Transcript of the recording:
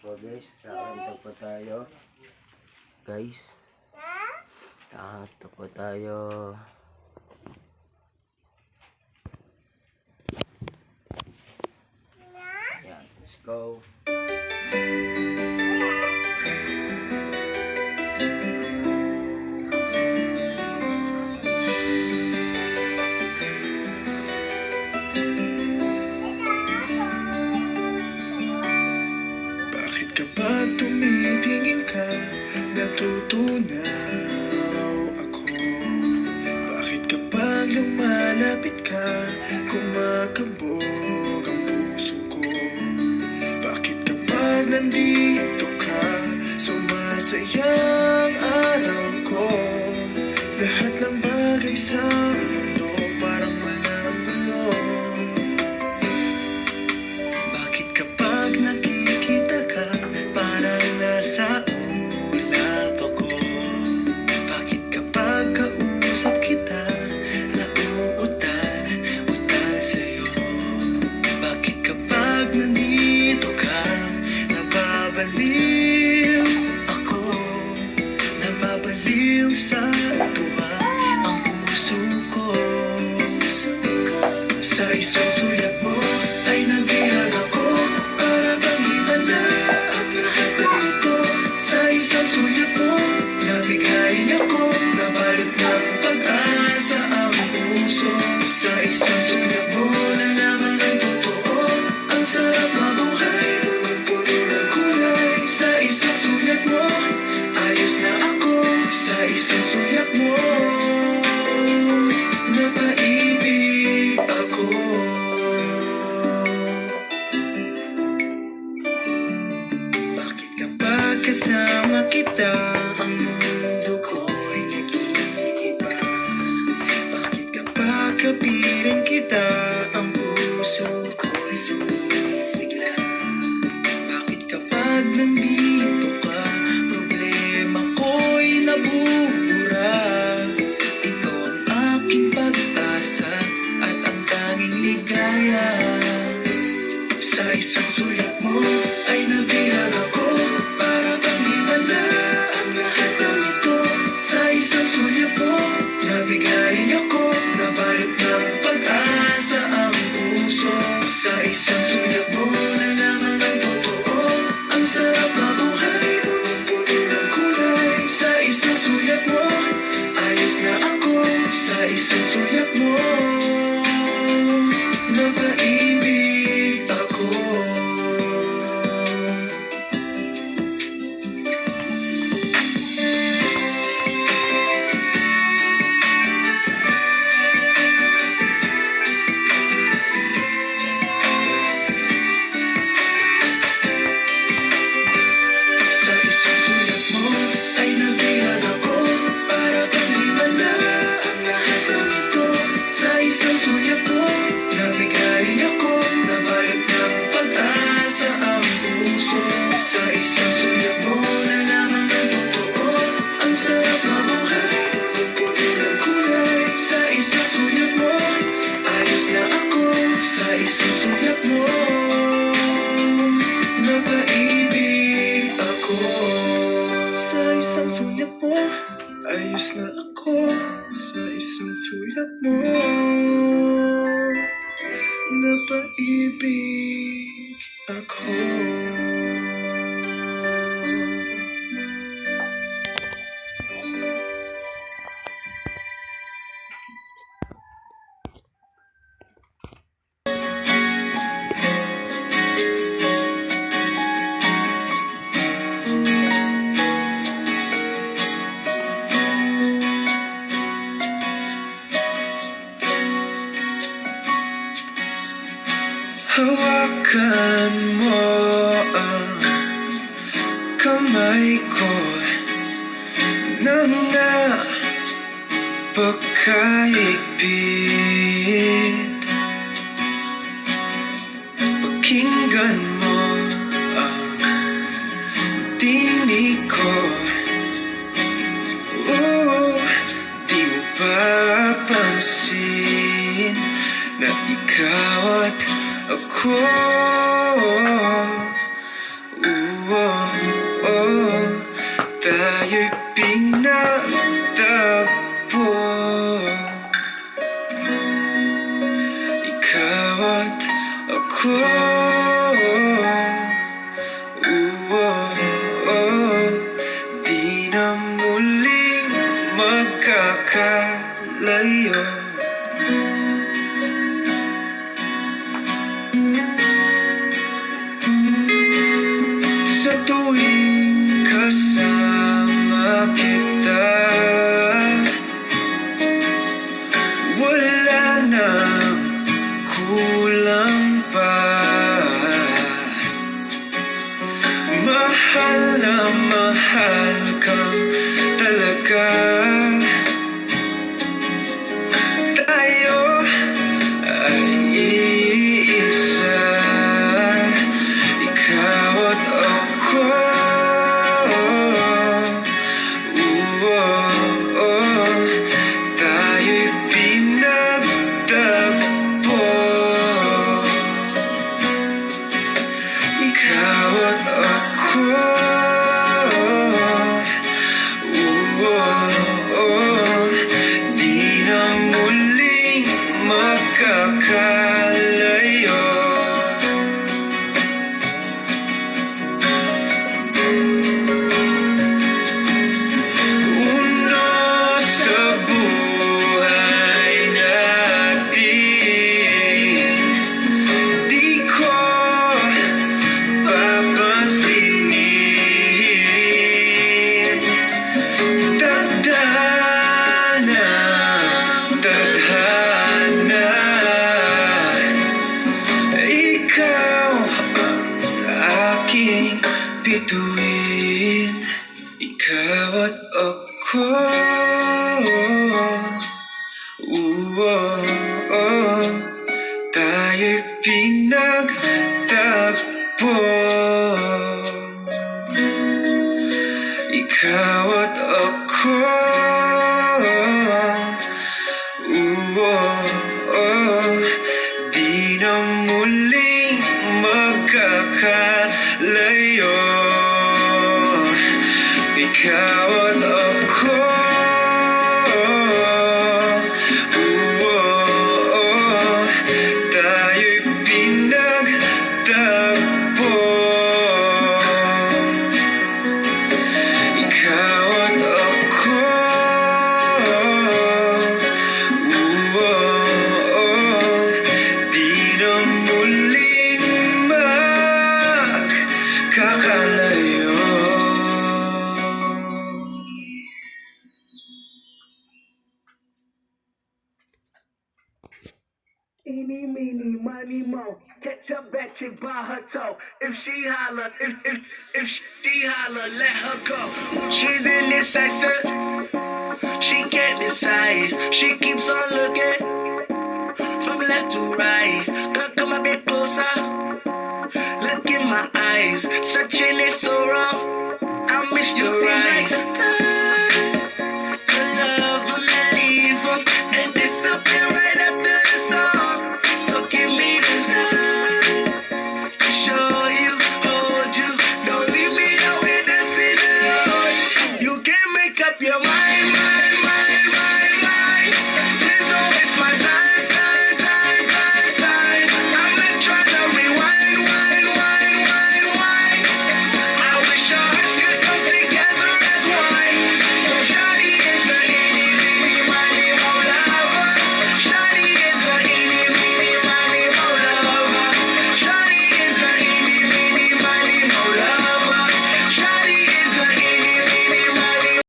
po guys, kakanta po tayo. Guys, kakanta po tayo. Ayan, let's go. Bakit kapag tumitingin ka, natutunaw ako? Bakit kapag lumalapit ka, kumakabog ang puso ko? Bakit kapag nandito ka, sumasayang araw ko? Lahat ng bagay sa mundo parang walang gulo. Bakit kapag nakikita ka, parang nasa ulap ako? Bakit kapag kausap kita, nauutal sa'yo? Bakit kapag nandito ka, nababaliw ako? Nababaliw sa tuwa ang puso ko. Sa isang sulat mo ay nabihag ako, para bang himala ang lahat ng ito. Sa isang sulat mo, nabigayin ako, nabalot ng pag-asa ang puso. Sa isang sulat mo, nalaman ng totoo, ang sarap mabuhay, punong-puno ng kulay. Sa isang sulat mo, ayos na ako. Sa isang sulat mo, napaibig ako. Bakit kapag kasama kita, ang mundo ko'y nag-iiba? Bakit kapag kapiling kita, ang puso ko'y sumisigla? Bakit kapag nandito ka, problema ko'y nabubura? Ikaw ang aking pag-asa at ang tanging ligaya. Sa isang sulat mo ay nabihag ako, para bang himala ang lahat ng ito. Sa isang sulat mo, nabigayin ako, nabalot ng pag-asa ang puso. Sa isang sulat mo, nalaman ng totoo, ang sarap mabuhay, punong-puno ng kulay. Sa isang sulat mo, ayos na ako. Sa isang sulat mo, napaibig ako. Sa isang sulat mo ay nabihag ako, para bang himala ang lahat ng ito. Sa isang sulat mo, nabigayin ako, nabalot ng pag-asa ang puso. Sa isang sulat mo, nalaman ng totoo, ang sarap mabuhay, punong-puno ng kulay. Sa isang sulat mo, ayos na ako. Sa isang sulat mo, napaibig ako. Sa isang sulat mo, ayos na ako. Sa isang sulat mo, napaibig ako. Hawakan mo ang kamay ko nang napakahigpit. Pakinggan mo ang tinig ko. Di mo papansin na ikaw at ako ikaw at ako. Di na muling magkakalayo. Sa tuwing kasama kita, wala nang kulang pa. Mahal na mahal kang talaga. Tayo ay iisa, ikaw at ako. Tayo'y pinagtagpo, ikaw at ako. Di na muling magkakalayo. Uno sa buhay natin, di ko papansinin. Tadhana, tadhana, ikaw ang aking bituin, ikaw at ako. Tayo'y pinagtagpo, ikaw at ako. Di na muling magkakalayo, ikaw at ako. Tayo'y pinagtagpo, ikaw at ako. Di na muling magkakalayo. Eeny, meeny, miny, mo. Catch a bad chick by her toe. If she holler, if she holler, let her go. She's indecisive. She can't decide. She keeps on looking from left to right. Girl, come a bit closer. Look in my eyes. Searching is so wrong. I miss you right.